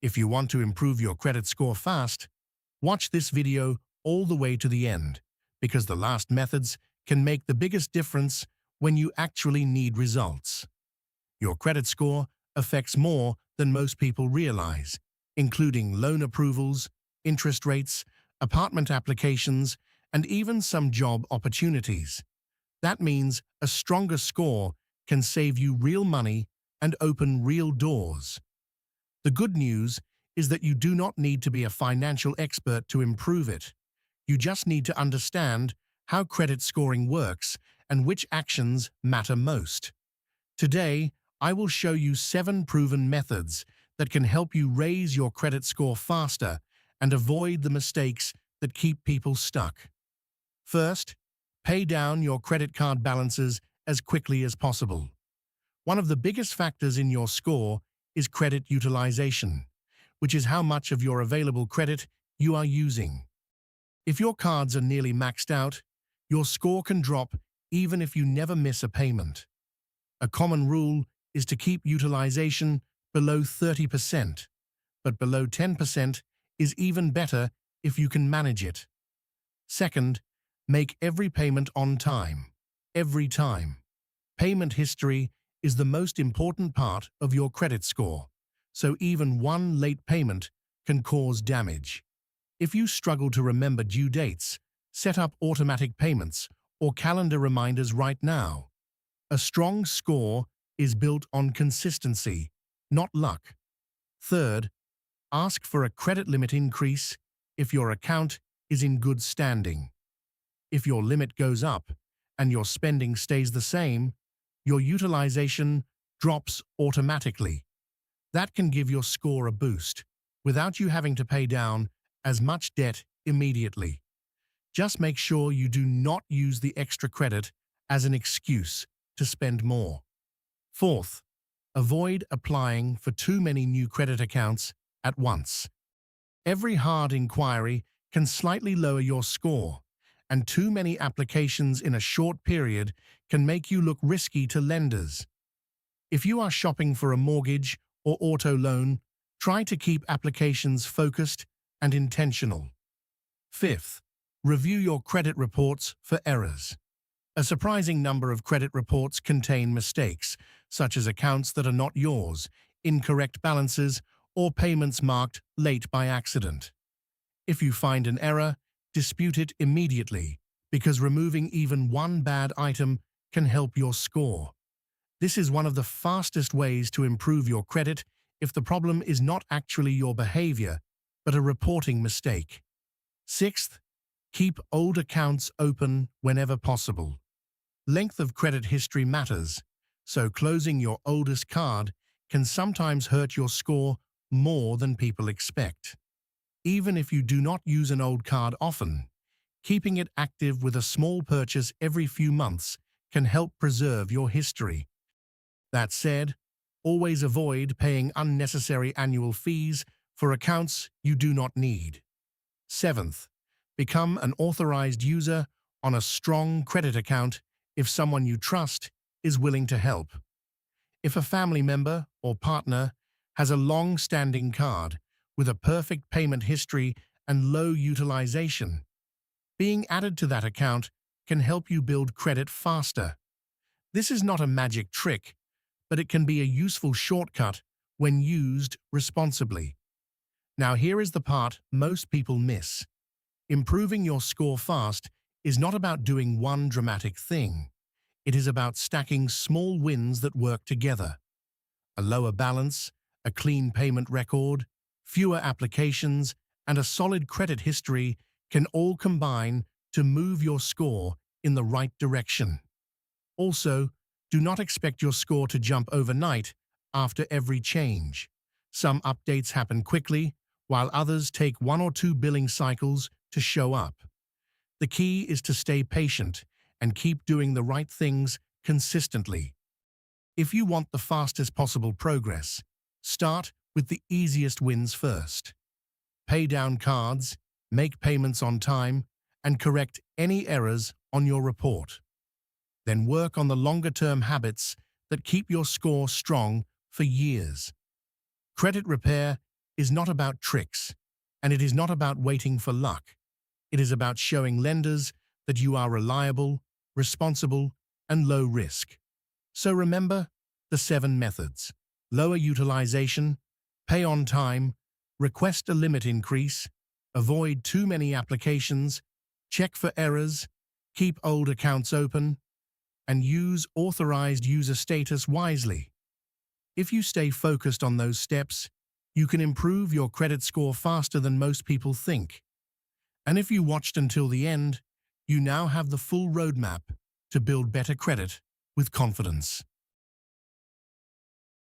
If you want to improve your credit score fast, watch this video all the way to the end, because the last methods can make the biggest difference when you actually need results. Your credit score affects more than most people realize, including loan approvals, interest rates, apartment applications, and even some job opportunities. That means a stronger score can save you real money and open real doors. The good news is that you do not need to be a financial expert to improve it. You just need to understand how credit scoring works and which actions matter most. Today, I will show you 7 proven methods that can help you raise your credit score faster and avoid the mistakes that keep people stuck. First, pay down your credit card balances as quickly as possible. One of the biggest factors in your score is credit utilization, which is how much of your available credit you are using. If your cards are nearly maxed out, your score can drop even if you never miss a payment. A common rule is to keep utilization below 30%, but below 10% is even better if you can manage it. Second, make every payment on time, every time. Payment history is the most important part of your credit score, so even one late payment can cause damage. If you struggle to remember due dates, set up automatic payments or calendar reminders right now. A strong score is built on consistency, not luck. Third, ask for a credit limit increase if your account is in good standing. If your limit goes up and your spending stays the same, your utilization drops automatically. That can give your score a boost without you having to pay down as much debt immediately. Just make sure you do not use the extra credit as an excuse to spend more. Fourth, avoid applying for too many new credit accounts at once. Every hard inquiry can slightly lower your score, and too many applications in a short period can make you look risky to lenders. If you are shopping for a mortgage or auto loan, try to keep applications focused and intentional. Fifth, review your credit reports for errors. A surprising number of credit reports contain mistakes, such as accounts that are not yours, incorrect balances, or payments marked late by accident. If you find an error, dispute it immediately, because removing even one bad item can help your score. This is one of the fastest ways to improve your credit if the problem is not actually your behavior, but a reporting mistake. Sixth, keep old accounts open whenever possible. Length of credit history matters, so closing your oldest card can sometimes hurt your score more than people expect. Even if you do not use an old card often, keeping it active with a small purchase every few months can help preserve your history. That said, always avoid paying unnecessary annual fees for accounts you do not need. Seventh, become an authorized user on a strong credit account if someone you trust is willing to help. If a family member or partner has a long-standing card with a perfect payment history and low utilization, being added to that account can help you build credit faster. This is not a magic trick, but it can be a useful shortcut when used responsibly. Now here is the part most people miss. Improving your score fast is not about doing one dramatic thing. It is about stacking small wins that work together. A lower balance, a clean payment record, fewer applications, and a solid credit history can all combine to move your score in the right direction. Also, do not expect your score to jump overnight after every change. Some updates happen quickly, while others take 1 or 2 billing cycles to show up. The key is to stay patient and keep doing the right things consistently. If you want the fastest possible progress, start with the easiest wins first. Pay down cards, make payments on time, and correct any errors on your report. Then work on the longer-term habits that keep your score strong for years. Credit repair is not about tricks, and it is not about waiting for luck. It is about showing lenders that you are reliable, responsible, and low risk. So remember the 7 methods: lower utilization, pay on time, request a limit increase, avoid too many applications, check for errors, keep old accounts open, and use authorized user status wisely. If you stay focused on those steps, you can improve your credit score faster than most people think. And if you watched until the end, you now have the full roadmap to build better credit with confidence.